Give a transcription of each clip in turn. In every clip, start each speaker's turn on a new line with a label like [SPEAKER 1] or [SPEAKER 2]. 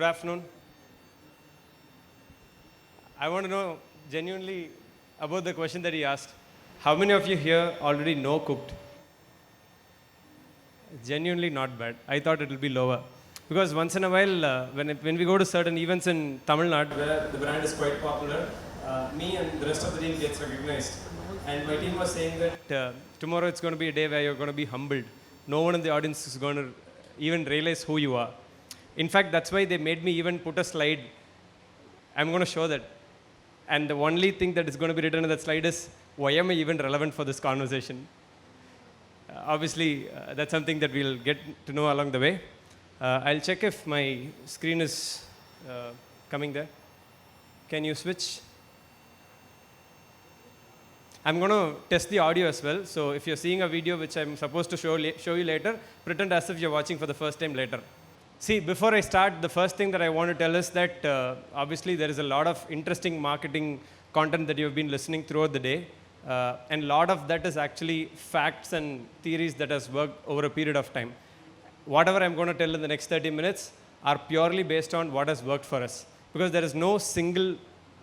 [SPEAKER 1] afternoon. I want to know genuinely about the question that he asked. How many of you here already know Cooked? Genuinely not bad. I thought it will be lower. Because once in a while, when we go to certain events in Tamil Nadu, where the brand is quite popular, me and the rest of the team gets recognized. And my team was saying that tomorrow it's going to be a day where you're going to be humbled. No one in the audience is going to even realize who you are. In fact, that's why they made me even put a slide. I'm going to show that. And the only thing that is going to be written on that slide is, why am I even relevant for this conversation? Obviously, that's something that we'll get to know along the way. I'll check if my screen is coming there. Can you switch? I'm going to test the audio as well. So if you're seeing a video which I'm supposed to show you later, pretend as if you're watching for the first time later. See, before I start, the first thing that I want to tell is that obviously there is a lot of interesting marketing content that you've been listening throughout the day. And a lot of that is actually facts and theories that has worked over a period of time. Whatever I'm going to tell in the next 30 minutes are purely based on what has worked for us. Because there is no single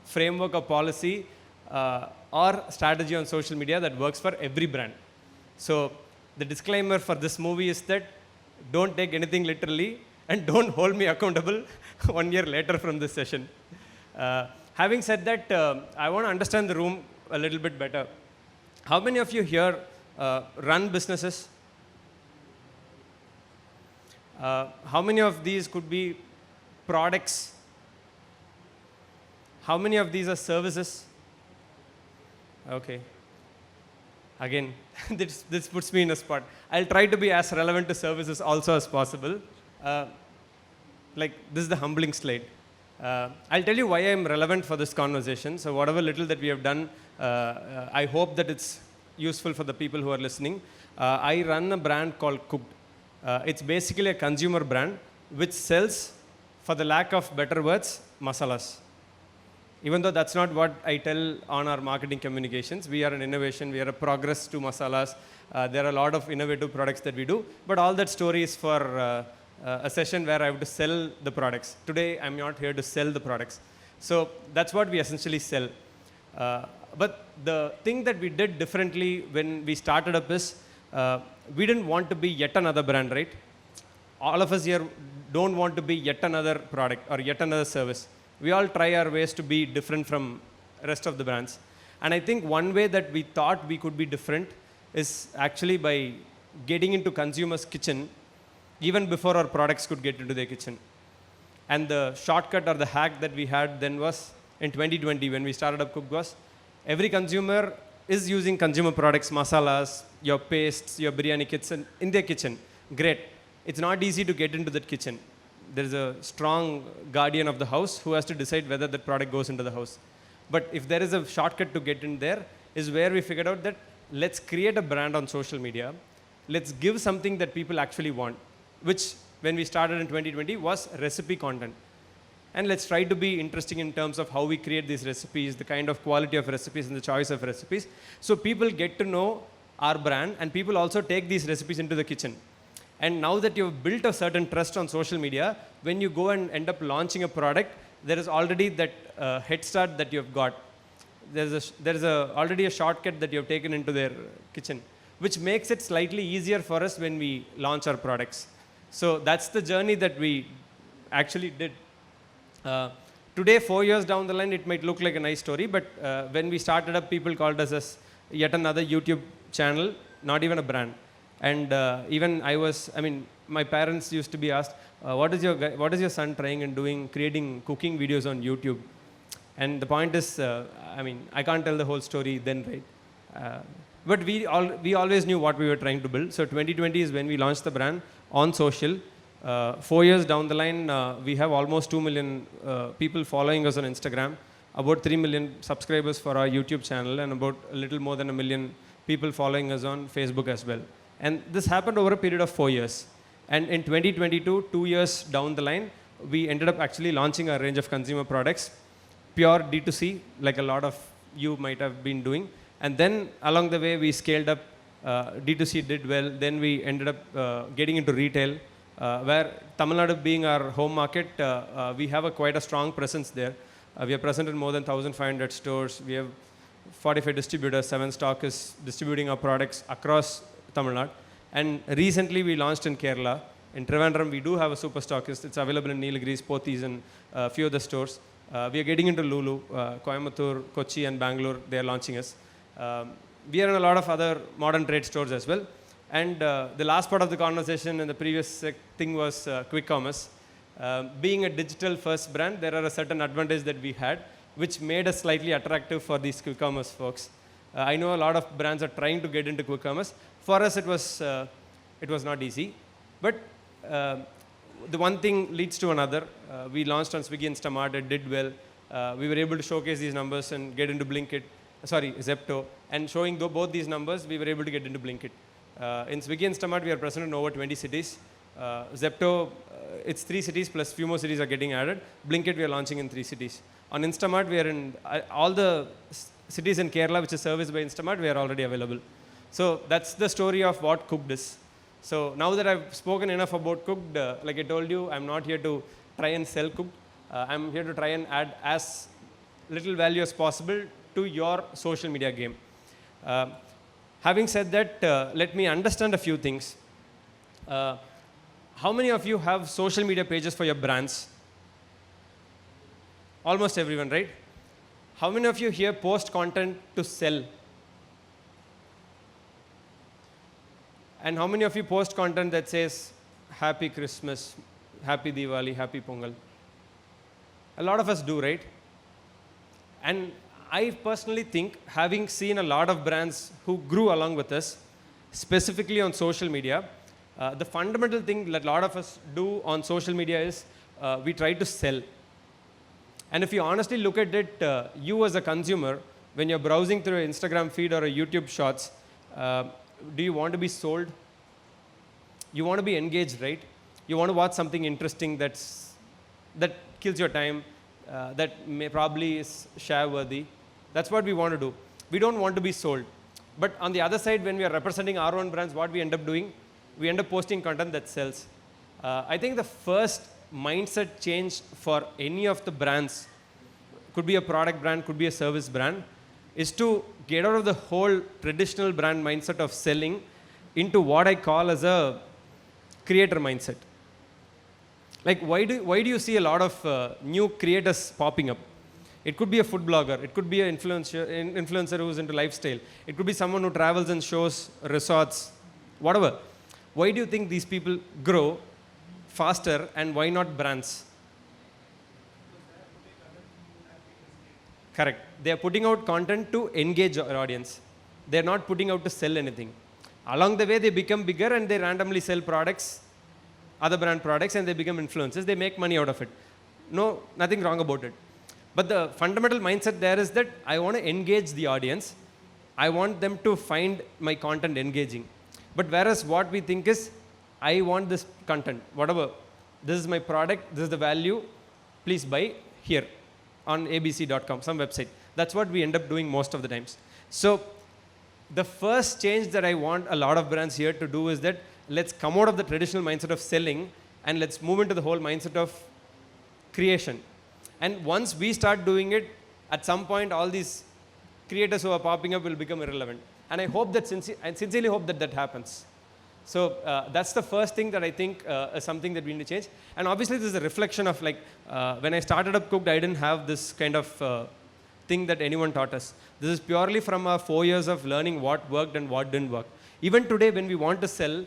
[SPEAKER 1] framework or policy or strategy on social media that works for every brand. So the disclaimer for this movie is that don't take anything literally and don't hold me accountable 1 year later from this session. Having said that, I want to understand the room a little bit better. How many of you here run businesses? How many of these could be products? How many of these are services? Okay. Again, this puts me in a spot. I'll try to be as relevant to services also as possible. Like, this is the humbling slide. I'll tell you why I'm relevant for this conversation. So whatever little that we have done, I hope that it's useful for the people who are listening. I run a brand called Cooked. It's basically a consumer brand which sells, for the lack of better words, masalas. Even though that's not what I tell on our marketing communications, we are an innovation, we are a progress to masalas. There are a lot of innovative products that we do, but all that story is for a session where I have to sell the products. Today, I'm not here to sell the products. So that's what we essentially sell. But the thing that we did differently when we started up is, we didn't want to be yet another brand, right? All of us here don't want to be yet another product or yet another service. We all try our ways to be different from rest of the brands. And I think one way that we thought we could be different is actually by getting into consumers' kitchen even before our products could get into their kitchen. And the shortcut or the hack that we had then was in 2020 when we started up Cooked was, every consumer is using consumer products, masalas, your pastes, your biryani kits in their kitchen. Great. It's not easy to get into that kitchen. There is a strong guardian of the house who has to decide whether that product goes into the house. But if there is a shortcut to get in there, is where we figured out that let's create a brand on social media. Let's give something that people actually want, which when we started in 2020 was recipe content. And let's try to be interesting in terms of how we create these recipes, the kind of quality of recipes and the choice of recipes. So people get to know our brand and people also take these recipes into the kitchen. And now that you've built a certain trust on social media, when you go and end up launching a product, there is already that head start that you've got. There's already a shortcut that you've taken into their kitchen, which makes it slightly easier for us when we launch our products. So that's the journey that we actually did. Today, 4 years down the line, it might look like a nice story, but when we started up, people called us as yet another YouTube channel, not even a brand. And even my parents used to be asked, what is your son trying and doing, creating cooking videos on YouTube? And the point is, I can't tell the whole story then, right? But we always knew what we were trying to build. So 2020 is when we launched the brand on social. 4 years down the line, we have almost 2 million people following us on Instagram, about 3 million subscribers for our YouTube channel, and about a little more than 1 million people following us on Facebook as well. And this happened over a period of 4 years. And in 2022, 2 years down the line, we ended up actually launching a range of consumer products, pure D2C, like a lot of you might have been doing. And then along the way, we scaled up. D2C did well. Then we ended up getting into retail. where Tamil Nadu being our home market, we have quite a strong presence there. We are present in more than 1,500 stores. We have 45 distributors, 7 stockists distributing our products across Tamil Nadu. And recently we launched in Kerala. In Trivandrum, we do have a super stockist. It's available in Nilgiris, Pothys, and a few other stores. We are getting into Lulu, Coimbatore, Kochi, and Bangalore. They are launching us. We are in a lot of other modern trade stores as well. And the last part of the conversation in the previous thing was quick commerce. Being a digital first brand, there are a certain advantage that we had, which made us slightly attractive for these quick commerce folks. I know a lot of brands are trying to get into quick commerce. For us, it was not easy. But the one thing leads to another. We launched on Swiggy Instamart. It did well. We were able to showcase these numbers and get into Zepto. And showing both these numbers, we were able to get into Blinkit. In Swiggy Instamart, we are present in over 20 cities. Zepto, it's 3 cities plus few more cities are getting added. Blinkit, we are launching in 3 cities. On Instamart, we are in all the cities in Kerala which is serviced by Instamart, we are already available. So that's the story of what Cooked is. So now that I've spoken enough about Cooked, like I told you, I'm not here to try and sell Cooked. I'm here to try and add as little value as possible to your social media game. Having said that, let me understand a few things. How many of you have social media pages for your brands? Almost everyone, right? How many of you here post content to sell? And how many of you post content that says, Happy Christmas, Happy Diwali, Happy Pongal? A lot of us do, right? And I personally think, having seen a lot of brands who grew along with us, specifically on social media, the fundamental thing that a lot of us do on social media is we try to sell. And if you honestly look at it, you as a consumer, when you're browsing through an Instagram feed or a YouTube shorts, do you want to be sold? You want to be engaged, right? You want to watch something interesting that kills your time, that may probably is share worthy. That's what we want to do. We don't want to be sold. But on the other side, when we are representing our own brands, what we end up doing, we end up posting content that sells. I think the first mindset change for any of the brands, could be a product brand, could be a service brand, is to get out of the whole traditional brand mindset of selling into what I call as a creator mindset. Like, why do you see a lot of new creators popping up? It could be a food blogger. It could be an influencer who's into lifestyle. It could be someone who travels and shows resorts, whatever. Why do you think these people grow faster, and why not brands? Correct. They are putting out content to engage our audience. They are not putting out to sell anything. Along the way, they become bigger and they randomly sell products, other brand products, and they become influencers. They make money out of it. No, nothing wrong about it. But the fundamental mindset there is that I want to engage the audience. I want them to find my content engaging. But whereas what we think is, I want this content, whatever. This is my product, this is the value, please buy here on abc.com, some website. That's what we end up doing most of the times. So the first change that I want a lot of brands here to do is that let's come out of the traditional mindset of selling and let's move into the whole mindset of creation. And once we start doing it, at some point all these creators who are popping up will become irrelevant. And I hope that, I sincerely hope that that happens. So that's the first thing that I think is something that we need to change. And obviously this is a reflection of like, when I started up Cooked, I didn't have this kind of thing that anyone taught us. This is purely from our 4 years of learning what worked and what didn't work. Even today when we want to sell,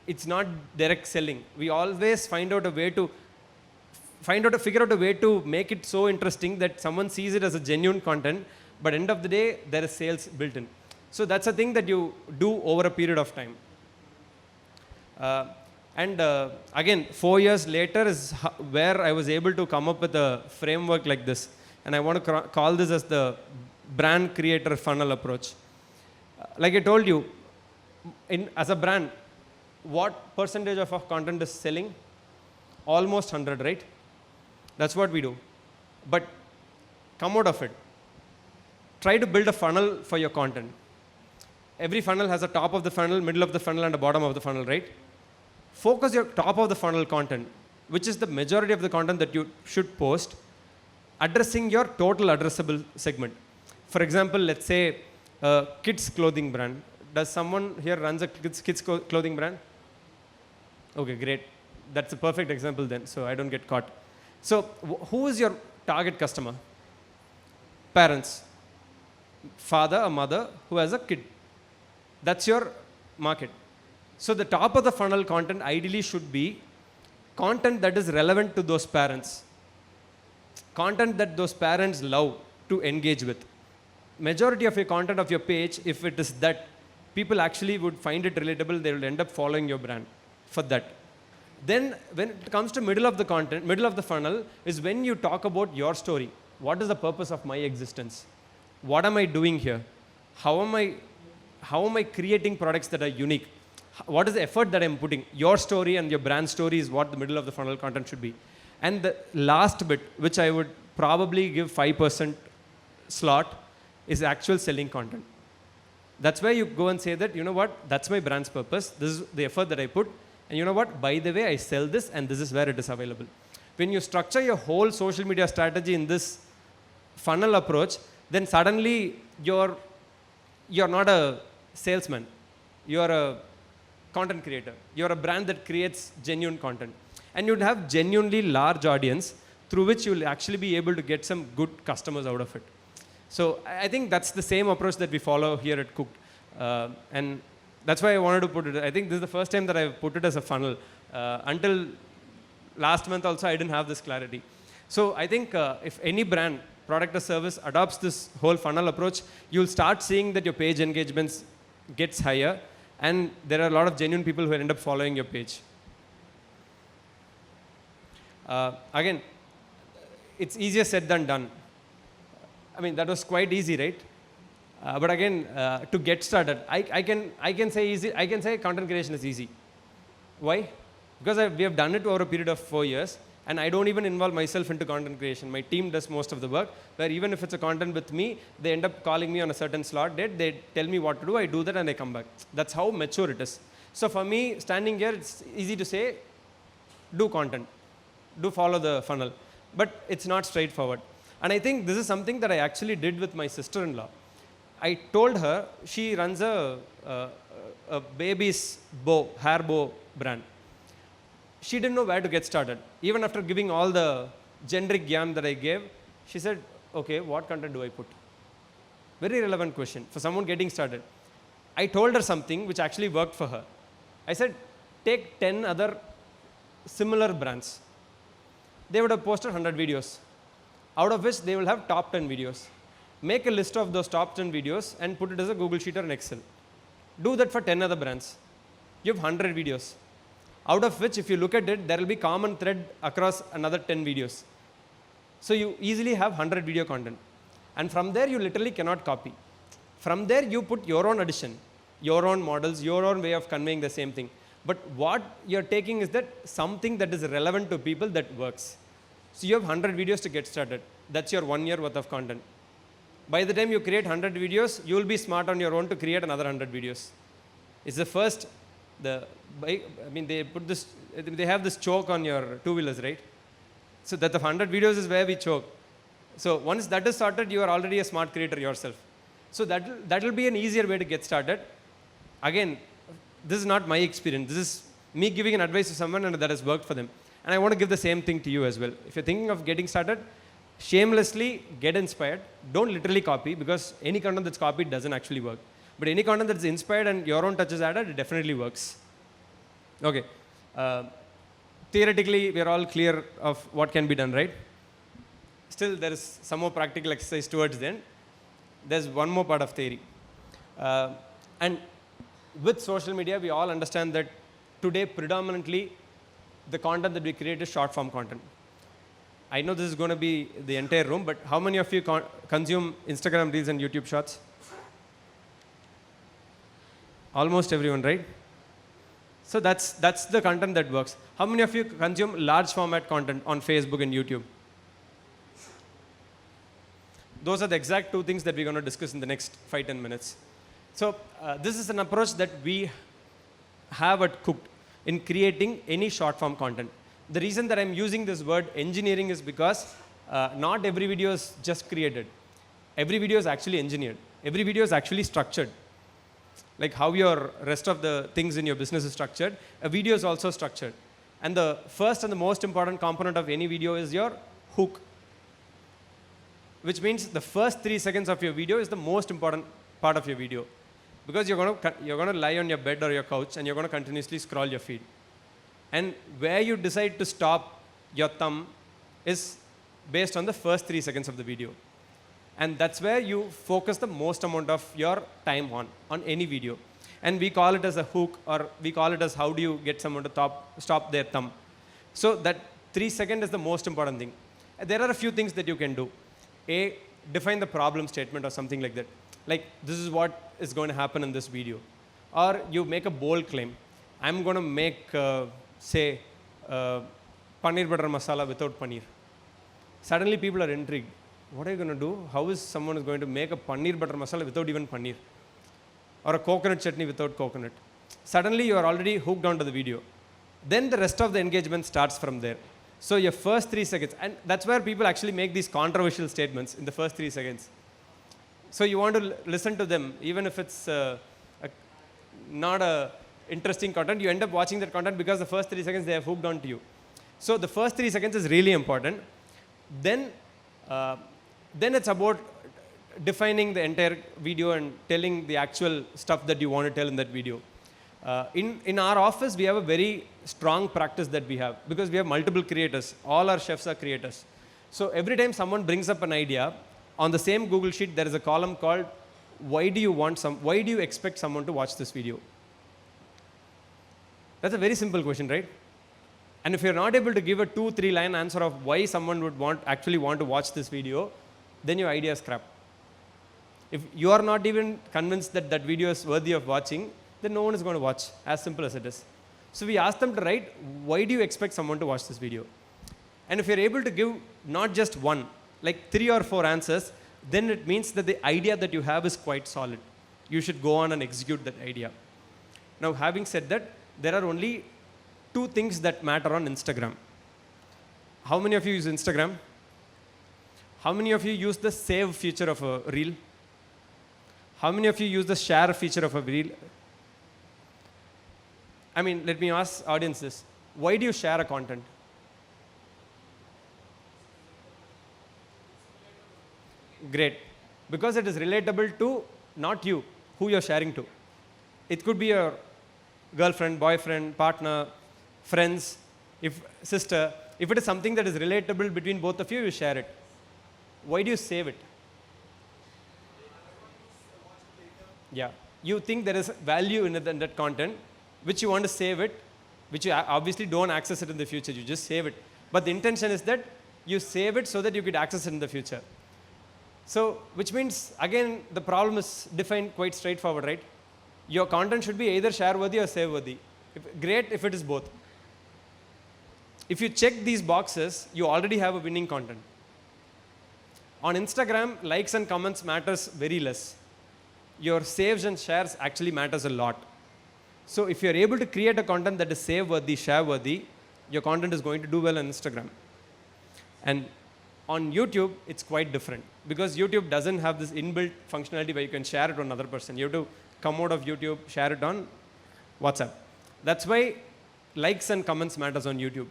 [SPEAKER 1] it's not direct selling. We always figure out a way to make it so interesting that someone sees it as a genuine content, but end of the day, there is sales built in. So that's a thing that you do over a period of time. Again, 4 years later is where I was able to come up with a framework like this. And I want to call this as the brand creator funnel approach. Like I told you, as a brand, what percentage of our content is selling? Almost 100, right? That's what we do. But come out of it. Try to build a funnel for your content. Every funnel has a top of the funnel, middle of the funnel, and a bottom of the funnel, right? focus your top of the funnel content, which is the majority of the content that you should post, addressing your total addressable segment. For example, let's say a kids clothing brand. Does someone here runs a kids clothing brand? Okay, great. That's a perfect example then, so I don't get caught. So who is your target customer? Parents. Father or mother who has a kid. That's your market. So the top of the funnel content ideally should be content that is relevant to those parents. Content that those parents love to engage with. Majority of your content of your page, if it is that, people actually would find it relatable, they will end up following your brand for that. Then when it comes to middle of the content, middle of the funnel is when you talk about your story. What is the purpose of my existence? What am I doing here? How am I creating products that are unique? What is the effort that I'm putting? Your story and your brand story is what the middle of the funnel content should be. And the last bit, which I would probably give 5% slot, is actual selling content. That's where you go and say that, you know what, that's my brand's purpose. This is the effort that I put. And you know what, by the way, I sell this and this is where it is available. When you structure your whole social media strategy in this funnel approach, then suddenly you're not a salesman. You're a content creator. You're a brand that creates genuine content. And you'd have genuinely large audience through which you'll actually be able to get some good customers out of it. So I think that's the same approach that we follow here at Cooked. And that's why I wanted to put it. I think this is the first time that I've put it as a funnel. Until last month also, I didn't have this clarity. So I think if any brand, product or service adopts this whole funnel approach, you'll start seeing that your page engagements gets higher, and there are a lot of genuine people who end up following your page. Again, it's easier said than done. I mean, that was quite easy, right? But again, to get started, I can say easy. I can say content creation is easy. Why? Because we have done it over a period of 4 years, and I don't even involve myself into content creation. My team does most of the work, where even if it's a content with me, they end up calling me on a certain slot date. They tell me what to do. I do that, and I come back. That's how mature it is. So for me, standing here, it's easy to say, do content, do follow the funnel, but it's not straightforward. And I think this is something that I actually did with my sister-in-law. I told her, she runs a baby's hair bow brand. She didn't know where to get started. Even after giving all the generic yarn that I gave, she said, okay, what content do I put? Very relevant question for someone getting started. I told her something which actually worked for her. I said, take 10 other similar brands. They would have posted 100 videos, out of which they will have top 10 videos. Make a list of those top 10 videos and put it as a Google Sheet or an Excel. Do that for 10 other brands. You have 100 videos, out of which, if you look at it, there will be common thread across another 10 videos. So you easily have 100 video content. And from there, you literally cannot copy. From there, you put your own addition, your own models, your own way of conveying the same thing. But what you're taking is that something that is relevant to people that works. So you have 100 videos to get started. That's your 1 year worth of content. By the time you create 100 videos, you will be smart on your own to create another 100 videos. It's the first, they have this choke on your two-wheelers, right? So that the 100 videos is where we choke. So once that is sorted, you are already a smart creator yourself. So that will be an easier way to get started. Again, this is not my experience. This is me giving an advice to someone and that has worked for them. And I want to give the same thing to you as well. If you're thinking of getting started, shamelessly get inspired. Don't literally copy, because any content that's copied doesn't actually work. But any content that's inspired and your own touch is added, it definitely works. Okay. Theoretically, we are all clear of what can be done, right? Still, there is some more practical exercise towards the end. There's one more part of theory. And with social media, we all understand that today, predominantly, the content that we create is short-form content. I know this is going to be the entire room, but how many of you consume Instagram Reels and YouTube Shorts? Almost everyone, right? So that's the content that works. How many of you consume large format content on Facebook and YouTube? Those are the exact two things that we're going to discuss in the next 5-10 minutes. So this is an approach that we have at Cooked. in creating any short form content. The reason that I'm using this word engineering is because not every video is just created. Every video is actually engineered. Every video is actually structured. Like how your rest of the things in your business is structured, a video is also structured. And the first and the most important component of any video is your hook, which means the first 3 seconds of your video is the most important part of your video, because you're going to lie on your bed or your couch and you're going to continuously scroll your feed. And where you decide to stop your thumb is based on the first 3 seconds of the video. And that's where you focus the most amount of your time on any video. And we call it as a hook, or we call it as how do you get someone to stop their thumb. So that 3 seconds is the most important thing. There are a few things that you can do. A, define the problem statement or something like that. Like, this is what is going to happen in this video. Or you make a bold claim. I'm going to make, say, paneer butter masala without paneer. Suddenly people are intrigued. What are you going to do? How is someone going to make a paneer butter masala without even paneer? Or a coconut chutney without coconut? Suddenly you are already hooked onto the video. Then the rest of the engagement starts from there. So your first 3 seconds, and that's where people actually make these controversial statements in the first 3 seconds. So you want to listen to them, even if it's not a interesting content, you end up watching that content because the first 3 seconds they have hooked onto you. So the first 3 seconds is really important. Then it's about defining the entire video and telling the actual stuff that you want to tell in that video. In our office, we have a very strong practice that we have, because we have multiple creators. All our chefs are creators. So every time someone brings up an idea, on the same Google Sheet, there is a column called, why do you expect someone to watch this video? That's a very simple question, right? And if you're not able to give a 2-3 line answer of why someone would actually want to watch this video, then your idea is crap. If you are not even convinced that that video is worthy of watching, then no one is going to watch. As simple as it is. So we ask them to write, why do you expect someone to watch this video? And if you're able to give not just one, like 3 or 4 answers, then it means that the idea that you have is quite solid. You should go on and execute that idea. Now, having said that, there are only 2 things that matter on Instagram. How many of you use Instagram? How many of you use the save feature of a reel? How many of you use the share feature of a reel? I mean, let me ask audience this. Why do you share a content? Great. Because it is relatable to not you, who you're sharing to. It could be your girlfriend, boyfriend, partner, friends, sister. If it is something that is relatable between both of you, you share it. Why do you save it? Yeah. You think there is value in that content, which you want to save it, which you obviously don't access it in the future. You just save it. But the intention is that you save it so that you could access it in the future. So, which means, again, the problem is defined quite straightforward, right? Your content should be either share-worthy or save-worthy. Great if it is both. If you check these boxes, you already have a winning content. On Instagram, likes and comments matters very less. Your saves and shares actually matters a lot. So if you're able to create a content that is save-worthy, share-worthy, your content is going to do well on Instagram. And on YouTube, it's quite different, because YouTube doesn't have this inbuilt functionality where you can share it to another person. You have to come out of YouTube, share it on WhatsApp. That's why likes and comments matters on YouTube.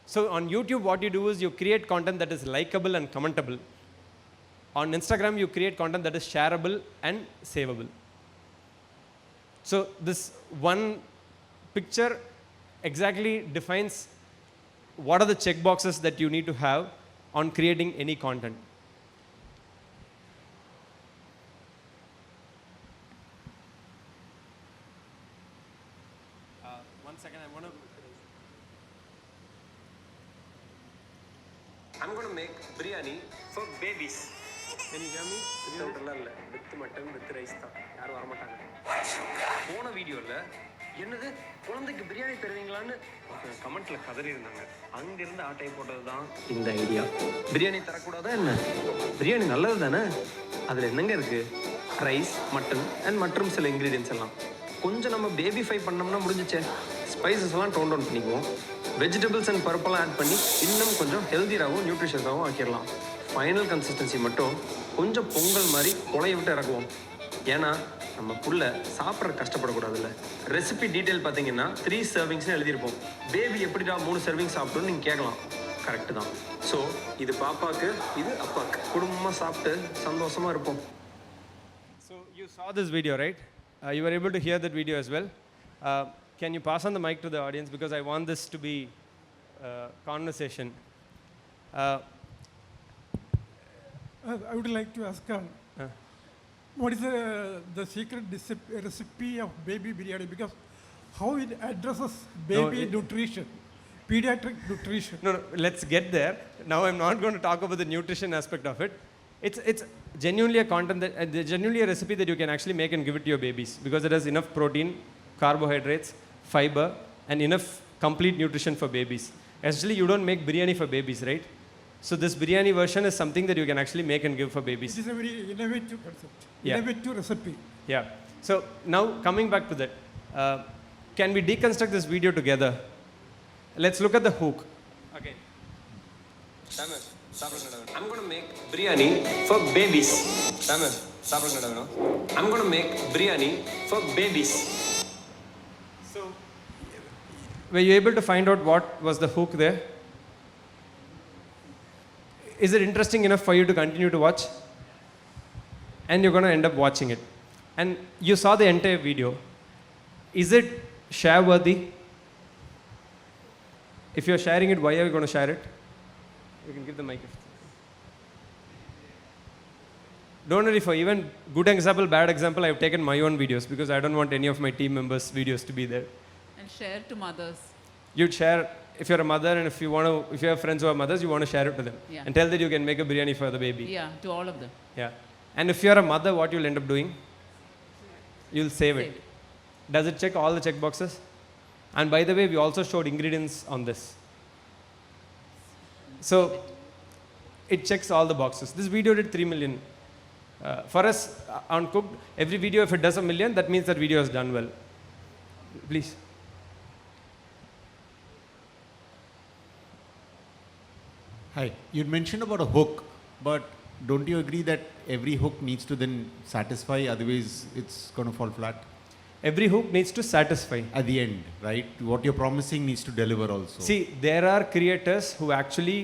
[SPEAKER 1] So on YouTube, what you do is you create content that is likable and commentable. On Instagram, you create content that is shareable and savable. So this one picture exactly defines what are the checkboxes that you need to have on creating any content. One second, I'm going to make biryani for babies. Can you hear me? With mutton, with rice. யாரும் வர மாட்டாங்க. போன வீடியோல என்னது குழந்தைக்கு பிரியாணி தருவீங்களான்னு கமெண்ட்ல கதறி இருந்தாங்க. அங்க இருந்து ஆட்டை போட்டது தான் இந்த ஐடியா. பிரியாணி தரக்கூடாதா என்ன? பிரியாணி நல்லது தானே? அதுல என்னங்க இருக்கு? ரைஸ், மட்டன் அண்ட் மற்றும் சில இன்கிரீடியன்ஸ் எல்லாம் கொஞ்சம் நம்ம பேபிஃபை பண்ணோம்னா முடிஞ்சிச்சே.
[SPEAKER 2] ஸ்பைசஸ்லாம் டோன் டவுன் பண்ணிக்குவோம். வெஜிடபிள்ஸ் அண்ட் பருப்பெல்லாம் ஆட் பண்ணி இன்னும் கொஞ்சம் ஹெல்தியாகவும் நியூட்ரிஷியஸாகவும் ஆக்கிடலாம். ஃபைனல் கன்சிஸ்டன்சி மட்டும் கொஞ்சம் பொங்கல் மாதிரி குழைய விட்டு இறக்குவோம். ஏன்னா நம்ம புள்ள சாப்பிட்ற கஷ்டப்படக்கூடாதுல்ல. ரெசிபி டீட்டெயில் பார்த்தீங்கன்னா 3 சர்விங்ஸ்னு எழுதியிருப்போம். பேபி எப்படிடா 3 சர்விங் சாப்பிட்டோன்னு நீங்கள் கேட்கலாம். கரெக்டு தான். ஸோ இது பாப்பாக்கு, இது அப்பாவுக்கு. குடும்பமாக சாப்பிட்டு சந்தோஷமாக இருப்போம்.
[SPEAKER 1] So you saw this video, right? You were able to hear that video as well. Can you pass on the mic to the audience, because I want this to be conversation.
[SPEAKER 3] I would like to ask, what is the secret recipe of baby biryani? Because how it addresses baby nutrition, pediatric nutrition.
[SPEAKER 1] No, let's get there. Now I'm not going to talk about the nutrition aspect of it. It's genuinely a content that genuinely a recipe that you can actually make and give it to your babies, because it has enough protein, carbohydrates, fiber, and enough complete nutrition for babies. Especially you don't make biryani for babies, right? So this biryani version is something that you can actually make and give for babies.
[SPEAKER 3] It is a very innovative concept,
[SPEAKER 1] Yeah.
[SPEAKER 3] innovative recipe.
[SPEAKER 1] Yeah. So now coming back to that, can we deconstruct this video together? Let's look at the hook. Okay.
[SPEAKER 2] I'm going to make biryani for babies. I'm going to make biryani for babies.
[SPEAKER 1] So were you able to find out what was the hook there? Is it interesting enough for you to continue to watch? And you're going to end up watching it. And you saw the entire video. Is it share worthy? If you're sharing it, why are you going to share it? You can give the mic. Don't worry, for even good example, bad example, I've taken my own videos, because I don't want any of my team members' videos to be there.
[SPEAKER 4] And share to mothers.
[SPEAKER 1] You'd share, if you're a mother, and if you have friends who are mothers, you want to share it to them.
[SPEAKER 4] Yeah.
[SPEAKER 1] And tell that you can make a biryani for the baby.
[SPEAKER 4] Yeah, to all of them.
[SPEAKER 1] Yeah. And if you're a mother, what you'll end up doing? You'll save it.
[SPEAKER 4] Save it.
[SPEAKER 1] Does it check all the check boxes? And by the way, we also showed ingredients on this. So it checks all the boxes. This video did 3 million. For us, on Cooked, every video, if it does 1 million, that means that video has done well. Please.
[SPEAKER 5] Hi, you'd mentioned about a hook, but don't you agree that every hook needs to then satisfy, otherwise it's going to fall flat?
[SPEAKER 1] Every hook needs to satisfy.
[SPEAKER 5] At the end, right? What you're promising needs to deliver also.
[SPEAKER 1] See, there are creators who actually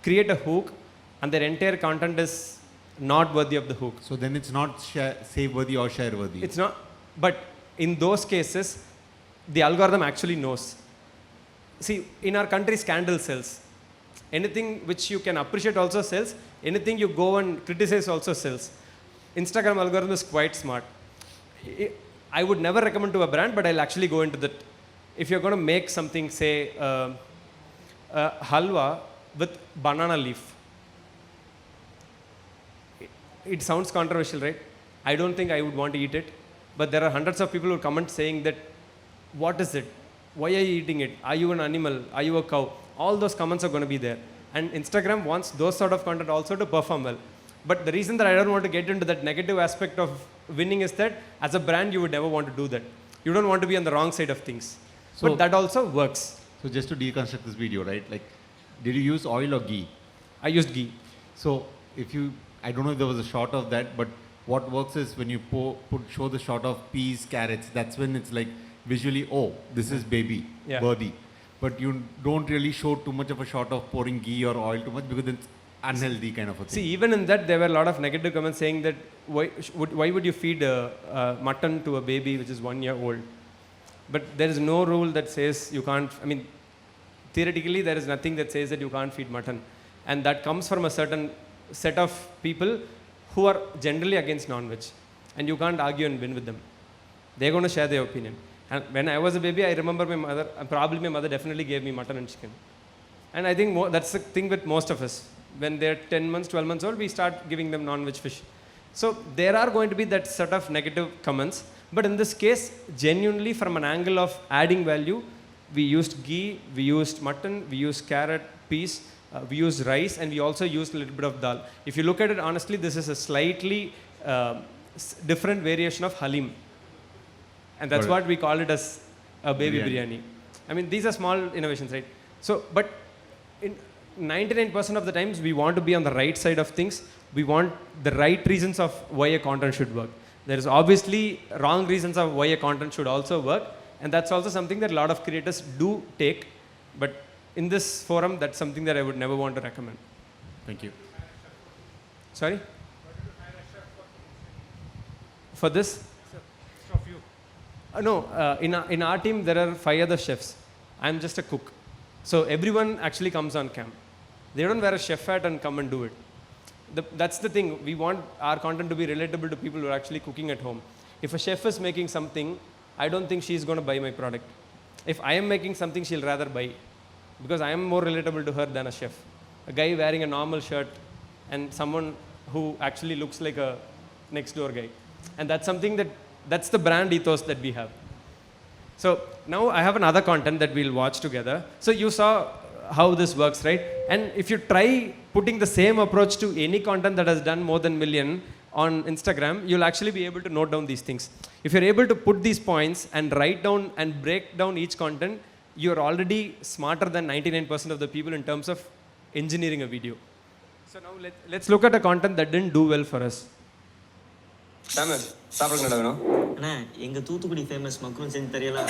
[SPEAKER 1] create a hook and their entire content is not worthy of the hook.
[SPEAKER 5] So then it's not save worthy or share worthy.
[SPEAKER 1] It's not, but in those cases, the algorithm actually knows. See, in our country, scandal sells. Anything which you can appreciate also sells. Anything you go and criticize also sells. Instagram algorithm is quite smart. I would never recommend to a brand, but I'll actually go into that. If you're going to make something, say, halwa with banana leaf, it sounds controversial, right? I don't think I would want to eat it, but there are hundreds of people who comment saying that, what is it? Why are you eating it? Are you an animal? Are you a cow? All those comments are going to be there. And Instagram wants those sort of content also to perform well. But the reason that I don't want to get into that negative aspect of winning is that as a brand, you would never want to do that. You don't want to be on the wrong side of things.
[SPEAKER 5] So-
[SPEAKER 1] but that also works.
[SPEAKER 5] So just to deconstruct this video, right? Like, did you use oil or ghee?
[SPEAKER 1] I used ghee.
[SPEAKER 5] So if you, I don't know if there was a shot of that, but what works is when you show the shot of peas, carrots, that's when it's like visually, oh, this is baby,
[SPEAKER 1] Yeah.
[SPEAKER 5] worthy. But you don't really show too much of a shot of pouring ghee or oil too much, because it's unhealthy kind of a thing.
[SPEAKER 1] See, even in that, there were a lot of negative comments saying that why would you feed mutton to a baby which is 1 year old? But there is no rule that says you can't. I mean, theoretically, there is nothing that says that you can't feed mutton, and that comes from a certain set of people who are generally against non-veg, and you can't argue and win with them. They're going to share their opinion. And when I was a baby, I remember my mother definitely gave me mutton and chicken. And I think that's the thing with most of us. When they're 10 months, 12 months old, we start giving them non-veg fish. So there are going to be that sort of negative comments. But in this case, genuinely from an angle of adding value, we used ghee, we used mutton, we used carrot, peas, we used rice, and we also used a little bit of dal. If you look at it honestly, this is a slightly different variation of halim. And that's
[SPEAKER 5] Got it.
[SPEAKER 1] what we call it as a baby biryani. I mean, these are small innovations, right? So, but in 99% of the times, we want to be on the right side of things. We want the right reasons of why a content should work. There is obviously wrong reasons of why a content should also work, and that's also something that a lot of creators do take. But in this forum, that's something that I would never want to recommend.
[SPEAKER 5] Thank you.
[SPEAKER 1] Sorry? For this? No, in our team, there are 5 other chefs. I'm just a cook. So everyone actually comes on cam. They don't wear a chef hat and come and do it. That's the thing. We want our content to be relatable to people who are actually cooking at home. If a chef is making something, I don't think she's going to buy my product. If I am making something, she'll rather buy, because I am more relatable to her than a chef. A guy wearing a normal shirt and someone who actually looks like a next door guy. And that's something that's the brand ethos that we have. So now I have another content that we'll watch together. So you saw how this works, right? And if you try putting the same approach to any content that has done more than million on Instagram, you'll actually be able to note down these things. If you're able to put these points and write down and break down each content, you're already smarter than 99% of the people in terms of engineering a video. So now let's look at a content that didn't do well for us.
[SPEAKER 2] Samuel சாப்பிடுங்க என்ன வேணும்?
[SPEAKER 6] அண்ணா எங்க Thoothukudi famous macaroon செஞ்சு தெரியலாம்.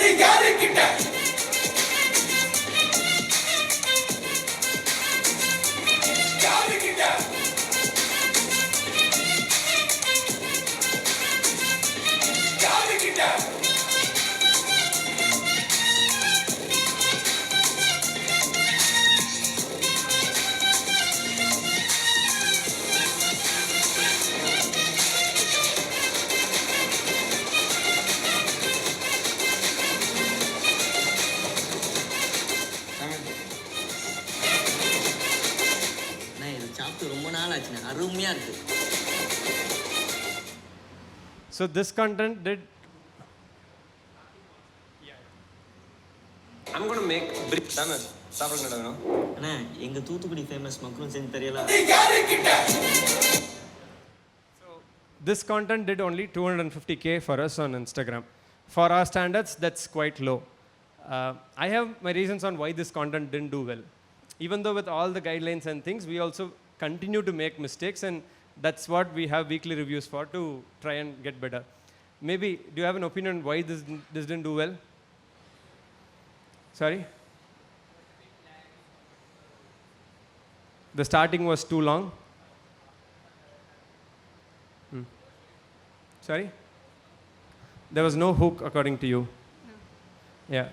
[SPEAKER 6] அண்ணா இது சாப்பிட்டு ரொம்ப நாள் ஆச்சுண்ணா, அருமையா இருக்கு.
[SPEAKER 1] So this content did.
[SPEAKER 2] I'm going to make Samuel சாப்பிடுங்க என்ன வேணும்?
[SPEAKER 6] அண்ணா எங்க தூத்துக்குடி ஃபேமஸ் மக்ரூன் செஞ்சு தெரியலாம்.
[SPEAKER 1] This content did only 250K for us on Instagram. For our standards, that's quite low. I have my reasons on why this content didn't do well. Even though with all the guidelines and things, we also continue to make mistakes, and that's what we have weekly reviews for, to try and get better. Maybe, do you have an opinion why this didn't do well? Sorry? The starting was too long. Sorry? There was no hook according to you. No. Yeah.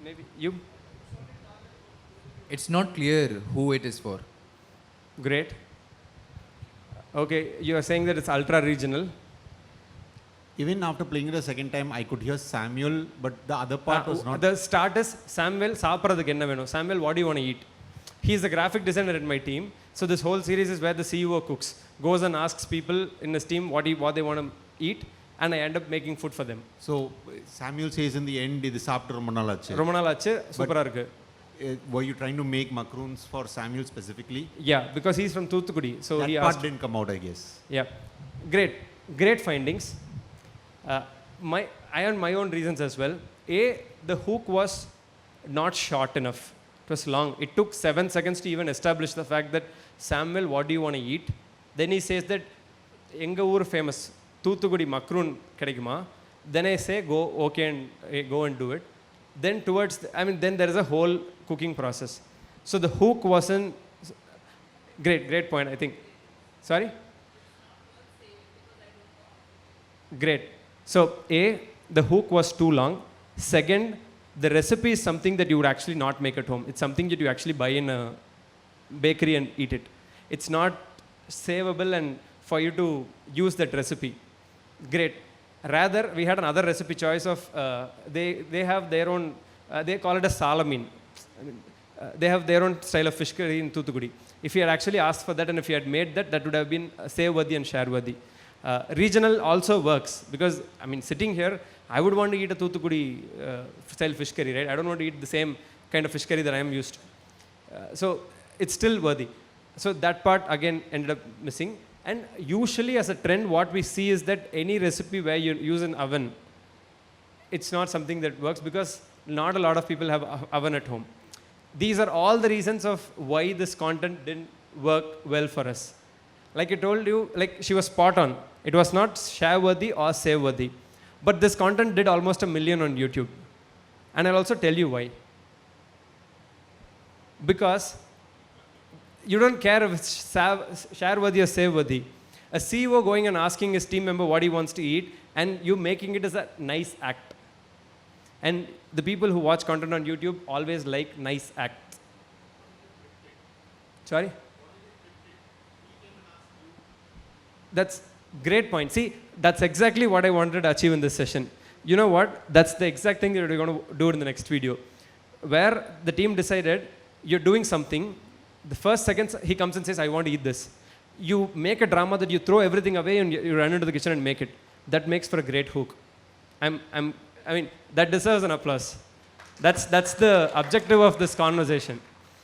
[SPEAKER 1] Maybe you?
[SPEAKER 7] It's not clear who it is for.
[SPEAKER 1] Great. Okay, you are saying that it's ultra regional.
[SPEAKER 5] Even after playing it a second time, I could hear Samuel, but the other part was not.
[SPEAKER 1] The start is Samuel, சாப்பிட்றதுக்கு என்ன வேணும்? Samuel, what do you want to eat? He's the graphic designer in my team. So this whole series is where the CEO cooks, goes and asks people in his team what they want to eat, and I end up making food for them.
[SPEAKER 5] So Samuel says in the end, இது சாப்பிட்டு ரொம்ப நாள் ஆச்சு.
[SPEAKER 1] ரொம்ப நாள் ஆச்சு, சூப்பரா இருக்கு.
[SPEAKER 5] Were you trying to make macaroons for Samuel specifically?
[SPEAKER 1] Yeah, because he's from Thuthukudi. So
[SPEAKER 5] That
[SPEAKER 1] he
[SPEAKER 5] part
[SPEAKER 1] asked.
[SPEAKER 5] didn't come out, I guess.
[SPEAKER 1] Yeah, great findings. I had my own reasons as well. The hook was not short enough. It was long. It took 7 seconds to even establish the fact that, Samuel, what do you want to eat? Then he says that எங்க ஊர் famous Thoothukudi macaroon கிடைக்குமா? Then I say go and do it. Then then there is a whole cooking process. So the hook wasn't great point, I think. Sorry? Great. So the hook was too long. Second, the recipe is something that you would actually not make at home. It's something that you actually buy in a bakery and eat it. It's not savable and for you to use that recipe. Great. Rather, we had another recipe choice of, they have their own, they call it a salamine. They have their own style of fish curry in Thuthukudi. If you had actually asked for that and if you had made that, that would have been save-worthy and share-worthy. Regional also works because, sitting here, I would want to eat a Thuthukudi style fish curry, right? I don't want to eat the same kind of fish curry that I am used to. So it's still worthy. So that part again ended up missing. And usually as a trend, what we see is that any recipe where you use an oven, it's not something that works because not a lot of people have oven at home. These are all the reasons of why this content didn't work well for us. Like I told you, like she was spot on. It was not share worthy or save worthy. But this content did almost 1 million on YouTube. And I'll also tell you why. Because you don't care if it's share worthy or save worthy. A CEO going and asking his team member what he wants to eat, and you making it as a nice act. And the people who watch content on YouTube always like nice acts. Sorry? That's great point. See, that's exactly what I wanted to achieve in this session. You know what? That's the exact thing that we're going to do in the next video. Where the team decided, you're doing something, the first seconds he comes and says, I want to eat this. You make a drama that you throw everything away and you run into the kitchen and make it. That makes for a great hook. I mean, that deserves an applause. That's the objective of this conversation.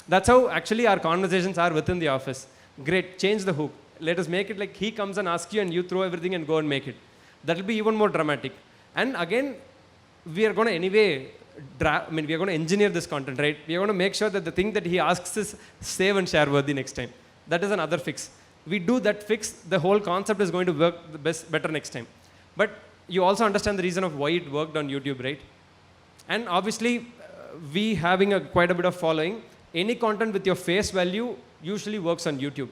[SPEAKER 1] That's how actually our conversations are within the office. Great, change the hook. Let us make it like he comes and asks you and you throw everything and go and make it. That'll be even more dramatic. And again, we are going to anyway, we are going to engineer this content, right? We are going to make sure that the thing that he asks is save and share worthy next time. That is another fix. We do that fix, the whole concept is going to work better next time. But you also understand the reason of why it worked on YouTube, right? And obviously, we having quite a bit of following, any content with your face value usually works on YouTube.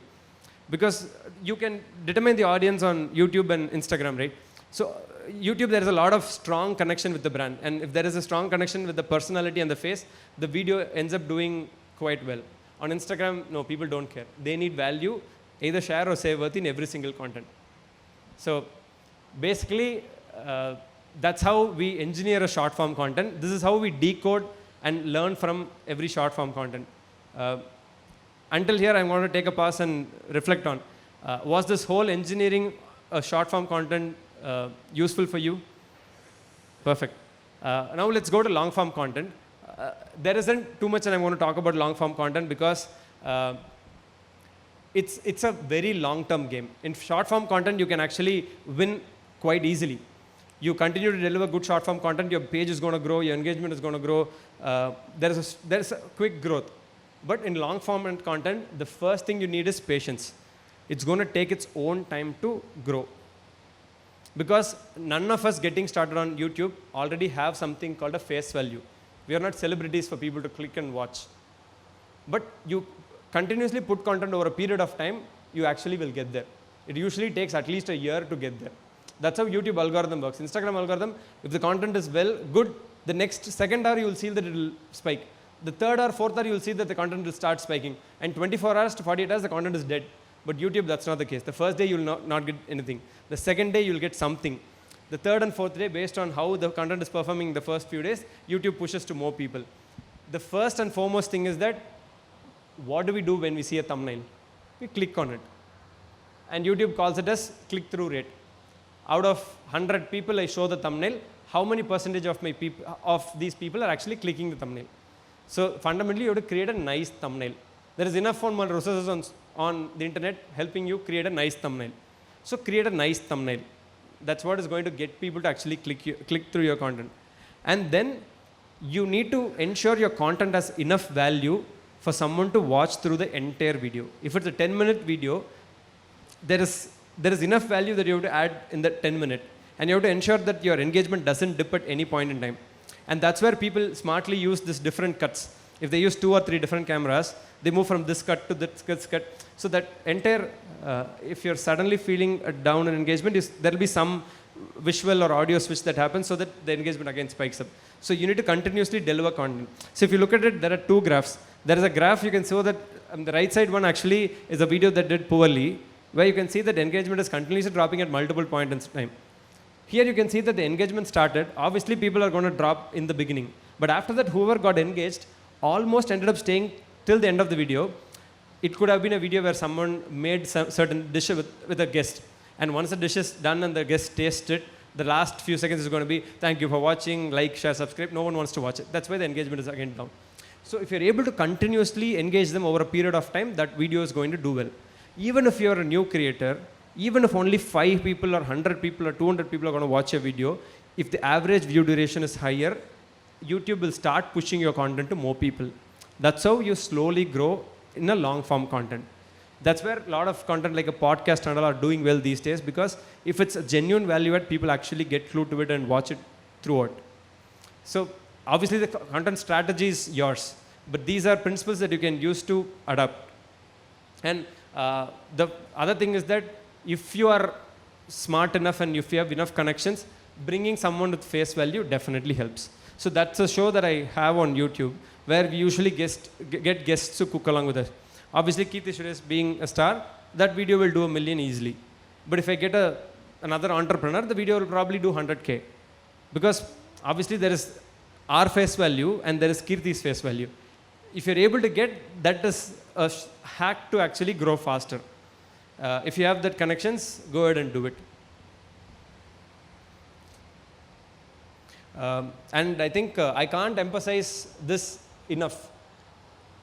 [SPEAKER 1] Because you can determine the audience on YouTube and Instagram, right? So YouTube, there is a lot of strong connection with the brand. And if there is a strong connection with the personality and the face, the video ends up doing quite well. On Instagram, no, people don't care. They need value, either share or save worth in every single content. So basically, that's how we engineer a short form content. This is how we decode and learn from every short form content. Until here, I'm going to take a pause and reflect on, was this whole engineering a short form content useful for you? Perfect. Now let's go to long form content. There isn't too much that I'm going to talk about long form content because it's a very long term game. In short form content, you can actually win quite easily. You continue to deliver good short form content, your page is going to grow, your engagement is going to grow. There's a quick growth. But in long form content, the first thing you need is patience. It's going to take its own time to grow. Because none of us getting started on YouTube already have something called a face value. We are not celebrities for people to click and watch. But you continuously put content over a period of time, you actually will get there. It usually takes at least a year to get there. That's how YouTube algorithm works. Instagram algorithm, if the content is good, the next second hour you will see that it will spike. The third or fourth hour you will see that the content will start spiking. And 24 hours to 48 hours, the content is dead. But YouTube, that's not the case. The first day you will not get anything. The second day you will get something. The third and fourth day, based on how the content is performing the first few days, YouTube pushes to more people. The first and foremost thing is that, what do we do when we see a thumbnail? We click on it. And YouTube calls it as click-through rate. Out of 100 people I show the thumbnail, how many percentage of these people are actually clicking the thumbnail? So fundamentally, you have to create a nice thumbnail. There is enough resources on the internet helping you create a nice thumbnail. So create a nice thumbnail. That's what is going to get people to actually click through your content. And then you need to ensure your content has enough value for someone to watch through the entire video. If it's a 10-minute video, there is enough value that you have to add in that 10-minute. And you have to ensure that your engagement doesn't dip at any point in time. And that's where people smartly use these different cuts. If they use 2 or 3 different cameras, they move from this cut to this cut. So that entire, if you're suddenly feeling a down in engagement, there will be some visual or audio switch that happens so that the engagement again spikes up. So you need to continuously deliver content. So if you look at it, there are 2 graphs. There is a graph you can show that the right side one actually is a video that did poorly, where you can see that engagement is continuously dropping at multiple points in time. Here you can see that the engagement started. Obviously, people are going to drop in the beginning. But after that, whoever got engaged almost ended up staying till the end of the video. It could have been a video where someone made some certain dish with a guest. And once the dish is done and the guest tastes it, the last few seconds is going to be, thank you for watching, like, share, subscribe. No one wants to watch it. That's why the engagement is again down. So if you're able to continuously engage them over a period of time, that video is going to do well. Even if you're a new creator, even if only 5 people or 100 people or 200 people are going to watch a video, if the average view duration is higher, YouTube will start pushing your content to more people. That's how you slowly grow in a long form content. That's where a lot of content like a podcast and all are doing well these days, because if it's a genuine value add, people actually get glued to it and watch it throughout. So obviously the content strategy is yours, but these are principles that you can use to adapt. And the other thing is that if you are smart enough and if you have enough connections, bringing someone with face value definitely helps. So that's a show that I have on YouTube where we usually get guests to cook along with us. Obviously, Keerthi Suresh being a star, that video will do 1 million easily. But if I get another entrepreneur, the video will probably do 100K. Because obviously there is our face value and there is Keerthi's face value. If you're able to get, that is a hack to actually grow faster. If you have that connections, go ahead and do it. And I think I can't emphasize this enough.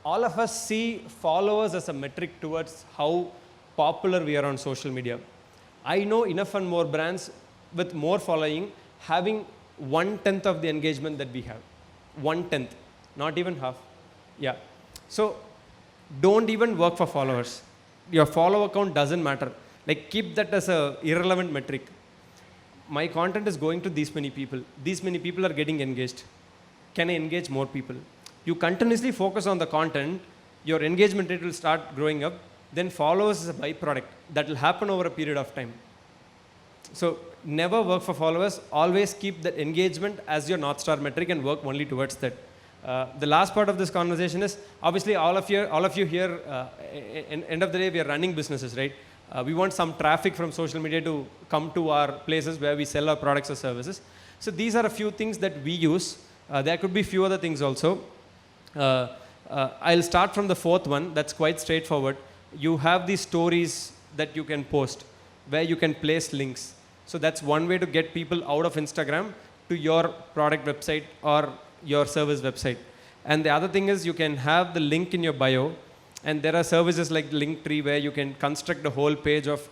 [SPEAKER 1] All of us see followers as a metric towards how popular we are on social media. I know enough and more brands with more following having 1/10 of the engagement that we have. 1/10, not even half. Yeah. So don't even work for followers. Your follower count doesn't matter. Like, keep that as a irrelevant metric. My content is going to these many people. These many people are getting engaged. Can I engage more people? You continuously focus on the content, your engagement rate will start growing up, then followers is a byproduct. That will happen over a period of time. So never work for followers, always keep that engagement as your North Star metric and work only towards that. The last part of this conversation is, obviously all of you here, end of the day, we are running businesses, right? We want some traffic from social media to come to our places where we sell our products or services. So these are a few things that we use. There could be few other things also. I'll start from the fourth one. That's quite straightforward. You have these stories that you can post where you can place links. So that's one way to get people out of Instagram to your product website or your service website. And the other thing is you can have the link in your bio, and there are services like Linktree where you can construct a whole page of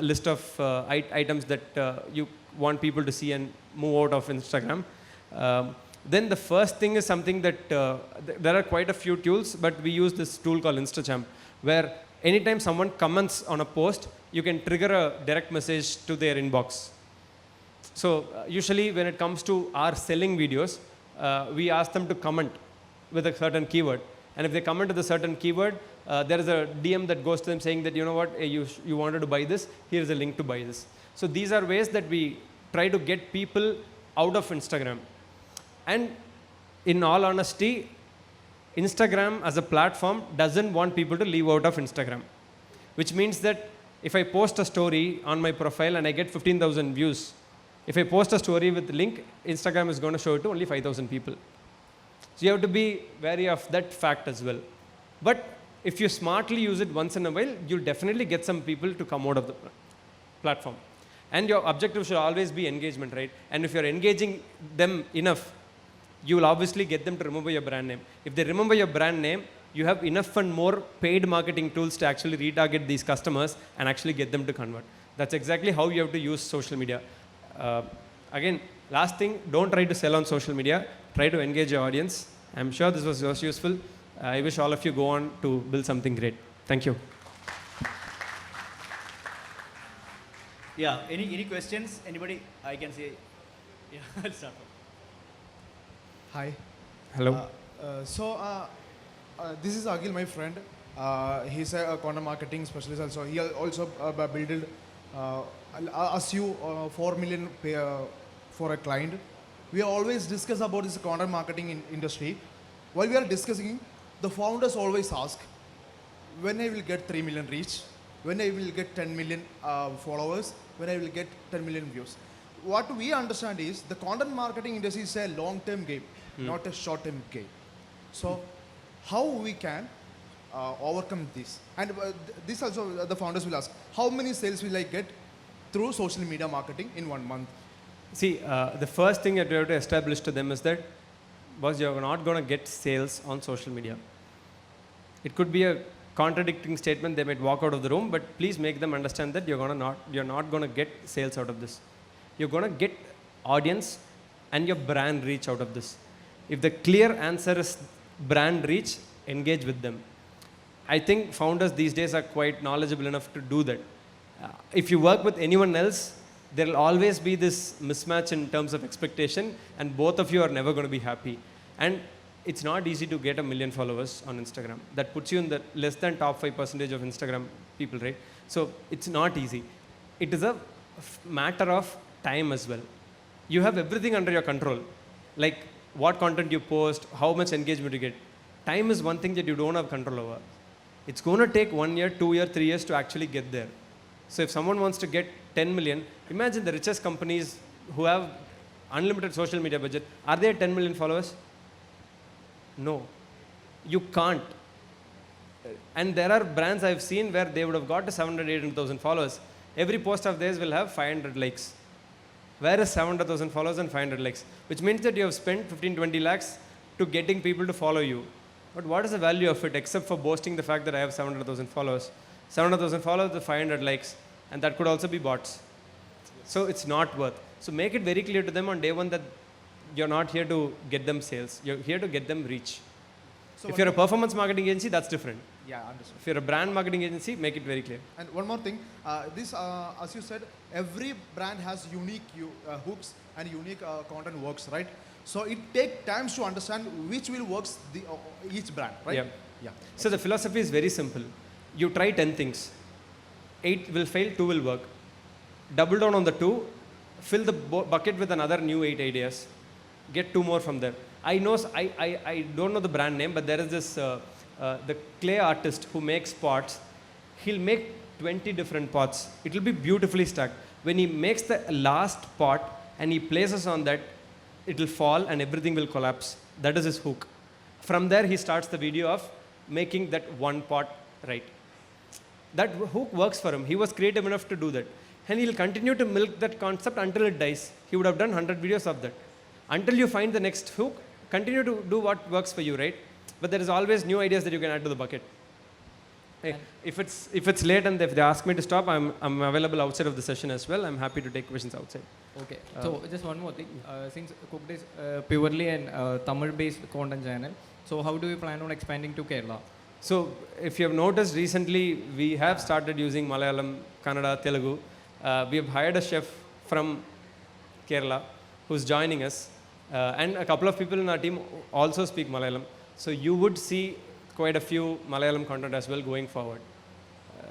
[SPEAKER 1] list of items that you want people to see and move out of Instagram. Then the first thing is something that there are quite a few tools, but we use this tool called InstaChamp, where anytime someone comments on a post, you can trigger a direct message to their inbox. So usually when it comes to our selling videos, we ask them to comment with a certain keyword. And if they comment with a certain keyword, there is a DM that goes to them saying that, you know what, hey, you wanted to buy this, here's a link to buy this. So these are ways that we try to get people out of Instagram. And in all honesty, Instagram as a platform doesn't want people to leave out of Instagram. Which means that if I post a story on my profile and I get 15,000 views, if I post a story with the link, Instagram is going to show it to only 5,000 people. So you have to be wary of that fact as well. But if you smartly use it once in a while, you'll definitely get some people to come out of the platform. And your objective should always be engagement, right? And if you're engaging them enough, you will obviously get them to remember your brand name. If they remember your brand name, you have enough and more paid marketing tools to actually retarget these customers and actually get them to convert. That's exactly how you have to use social media. Again, last thing, don't try to sell on social media. Try to engage your audience. I'm sure this was useful. I wish all of you go on to build something great. Thank you.
[SPEAKER 8] Yeah, any questions? Anybody? I can say, yeah, I'll start.
[SPEAKER 9] Hi.
[SPEAKER 1] Hello.
[SPEAKER 9] This is Akhil, my friend. He's a content marketing specialist also. He also built, asked you 4 million for a client. We always discuss about this content marketing industry. While we are discussing, the founders always ask, when I will get 3 million reach, when I will get 10 million followers, when I will get 10 million views. What we understand is the content marketing industry is a long-term game, not a short-term game. So how we can overcome this? And this also the founders will ask, how many sales will I get through social media marketing in 1 month?
[SPEAKER 1] See, the first thing that you have to establish to them is that, boss, you're not going to get sales on social media. It could be a contradicting statement. They might walk out of the room, but please make them understand that you're not going to get sales out of this. You're going to get audience and your brand reach out of this. If the clear answer is brand reach, engage with them. I think founders these days are quite knowledgeable enough to do that. If you work with anyone else, there will always be this mismatch in terms of expectation, and both of you are never going to be happy. And it's not easy to get 1 million followers on Instagram. That puts you in the less than top 5% of Instagram people, right? So it's not easy. It is a matter of time as well. You have everything under your control, like what content you post, how much engagement you get. Time is one thing that you don't have control over. It's going to take 1 year, 2 years, 3 years to actually get there. So if someone wants to get 10 million, imagine the richest companies who have unlimited social media budget. Are they at 10 million followers? No. You can't. And there are brands I've seen where they would have got to 700, 800,000 followers. Every post of theirs will have 500 likes. Where is 700,000 followers and 500 likes? Which means that you have spent 15, 20 lakhs to getting people to follow you. But what is the value of it except for boasting the fact that I have 700,000 followers? 700,000 followers, the 500 likes. And that could also be bots. So it's not worth. So make it very clear to them on day one that you're not here to get them sales. You're here to get them reach.
[SPEAKER 9] So
[SPEAKER 1] If you're a performance marketing agency, that's different.
[SPEAKER 9] Yeah, understood.
[SPEAKER 1] If you're a brand marketing agency, make it very clear.
[SPEAKER 9] And one more thing, as you said, every brand has unique hooks and unique content works, right? So it takes times to understand which will works each brand, right?
[SPEAKER 1] Yeah.
[SPEAKER 9] Yeah.
[SPEAKER 1] So the philosophy is very simple. You try 10 things. 8 will fail, 2 will work. Double down on the 2, fill the bucket with another new 8 ideas. Get 2 more from there. I know, I don't know the brand name, but there is this, the clay artist who makes pots. He'll make 20 different pots. It will be beautifully stacked. When he makes the last pot and he places on that, it will fall and everything will collapse. That is his hook. From there, he starts the video of making that one pot right. That hook works for him. He was creative enough to do that. And he'll continue to milk that concept until it dies. He would have done 100 videos of that. Until you find the next hook, continue to do what works for you, right? But there is always new ideas that you can add to the bucket. Hey, if it's late and if they ask me to stop, I'm available outside of the session as well. I'm happy to take questions outside.
[SPEAKER 10] Okay. So just one more thing. Since Cooked is purely an Tamil-based content channel, so how do you plan on expanding to Kerala?
[SPEAKER 1] So if you have noticed recently, we have started using Malayalam, Kannada, Telugu. We have hired a chef from Kerala who's joining us. And a couple of people in our team also speak Malayalam. So you would see quite a few Malayalam content as well going forward.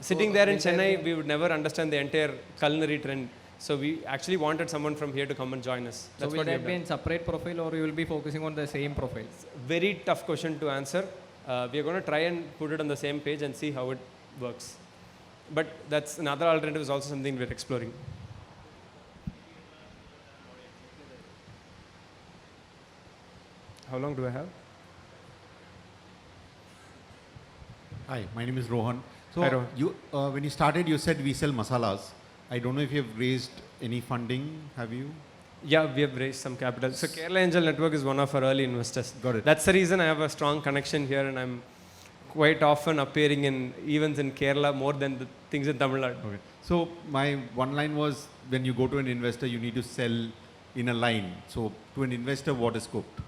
[SPEAKER 1] Sitting there in Chennai, we would never understand the entire culinary trend. So we actually wanted someone from here to come and join us.
[SPEAKER 10] So will that be in separate profile or you will be focusing on the same profile?
[SPEAKER 1] Very tough question to answer. We are going to try and put it on the same page and see how it works. But that's another alternative is also something we're exploring. How long do I have?
[SPEAKER 5] Hi, my name is Rohan. So
[SPEAKER 1] Hi, Rohan.
[SPEAKER 5] you, when you started, you said we sell masalas. I don't know if you have raised any funding. Have you?
[SPEAKER 1] Yeah, we have raised some capital. So Kerala Angel Network is one of our early investors.
[SPEAKER 5] Got it.
[SPEAKER 1] That's the reason I have a strong connection here, and I'm quite often appearing in events in Kerala more than the things in Tamil Nadu.
[SPEAKER 5] Okay. So my one line was, when you go to an investor, you need to sell in a line. So to an investor, what is cooked?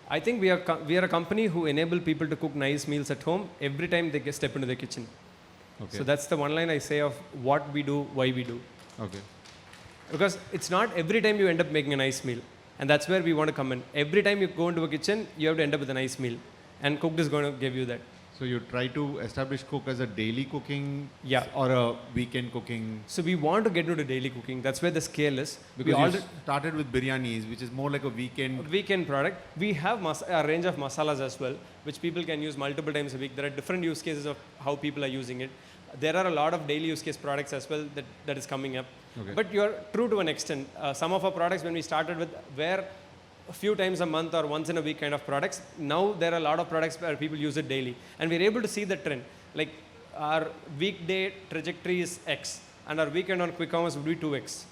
[SPEAKER 1] I think we are a company who enable people to cook nice meals at home every time they step into the kitchen.
[SPEAKER 5] Okay.
[SPEAKER 1] So that's the one line I say of what we do, why we do.
[SPEAKER 5] Okay.
[SPEAKER 1] Because it's not every time you end up making a nice meal. And that's where we want to come in. Every time you go into a kitchen, you have to end up with a nice meal. And Cooked is going to give you that.
[SPEAKER 5] So you try to establish Cook as a daily cooking,
[SPEAKER 1] Yeah.
[SPEAKER 5] or a weekend cooking?
[SPEAKER 1] So we want to get into daily cooking. That's where the scale is.
[SPEAKER 5] Because
[SPEAKER 1] we
[SPEAKER 5] you started with biryanis, which is more like a weekend
[SPEAKER 1] product. We have a range of masalas as well, which people can use multiple times a week. There are different use cases of how people are using it. There are a lot of daily use case products as well that is coming up.
[SPEAKER 5] Okay.
[SPEAKER 1] But you're true to an extent. Some of our products, when we started with, were a few times a month or once in a week kind of products. Now there are a lot of products where people use it daily. And we're able to see the trend. Like our weekday trajectory is X and our weekend on quick commerce would be 2X.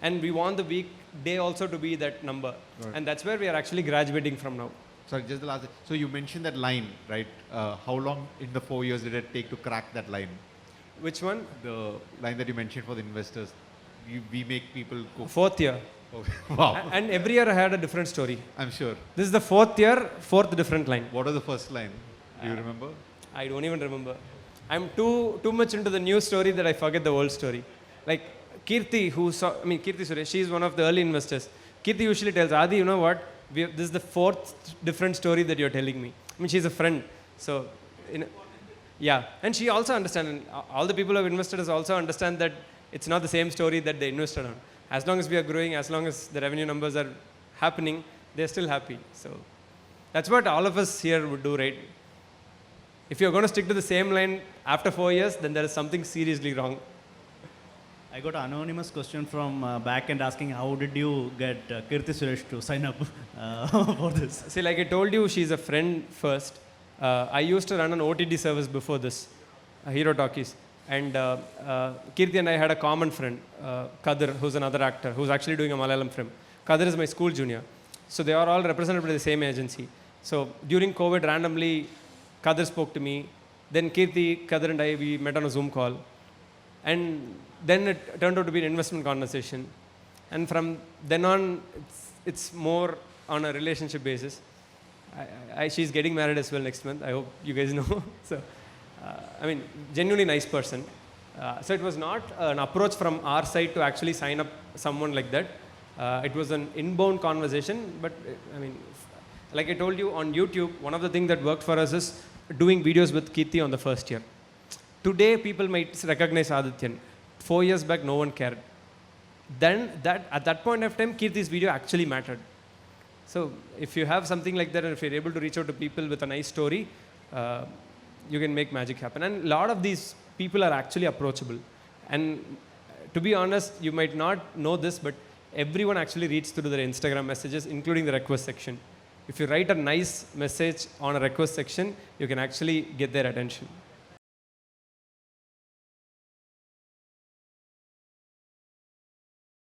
[SPEAKER 1] And we want the weekday also to be that number.
[SPEAKER 5] Right.
[SPEAKER 1] And that's where we are actually graduating from now.
[SPEAKER 5] Sorry, just the last. So you mentioned that line, right? How long in the 4 years did it take to crack that line?
[SPEAKER 1] Which one?
[SPEAKER 5] The line that you mentioned for the investors. We make people cook.
[SPEAKER 1] 4th year.
[SPEAKER 5] Okay. Wow.
[SPEAKER 1] And every year I had a different story.
[SPEAKER 5] I'm sure.
[SPEAKER 1] This is the fourth year, fourth different line.
[SPEAKER 5] What was the first line? Do you remember?
[SPEAKER 1] I don't even remember. I'm too much into the new story that I forget the old story. Like Kirti, Kirti Suresh, she's one of the early investors. Kirti usually tells, Adi, you know what? This is the fourth different story that you're telling me. I mean, she's a friend. So, yeah. And she also understands, and all the people who have invested also understand that it's not the same story that they invested on. As long as we are growing, as long as the revenue numbers are happening, they're still happy. So, that's what all of us here would do, right? If you're going to stick to the same line after 4 years, then there is something seriously wrong.
[SPEAKER 8] I got an anonymous question from back end asking how did you get Kirti Suresh to sign up for this?
[SPEAKER 1] See, like I told you, she's a friend first. I used to run an OTT service before this, Hero Talkies. And Kirti and I had a common friend, Kadir, who's another actor, who's actually doing a Malayalam film. Kadir is my school junior. So they are all represented by the same agency. So during COVID, randomly, Kadir spoke to me. Then Kirti, Kadir and I, we met on a Zoom call. And then it turned out to be an investment conversation. And from then on, it's more on a relationship basis. She's getting married as well next month. I hope you guys know. So, genuinely nice person. So it was not an approach from our side to actually sign up someone like that. It was an inbound conversation. But like I told you on YouTube, one of the things that worked for us is doing videos with Kirti on the first year. Today, people might recognize Adityan. 4 years back, no one cared. Then, at that point of time, Kirti's video actually mattered. So, if you have something like that, and if you're able to reach out to people with a nice story, you can make magic happen. And a lot of these people are actually approachable. And to be honest, you might not know this, but everyone actually reads through their Instagram messages, including the request section. If you write a nice message on a request section, you can actually get their attention.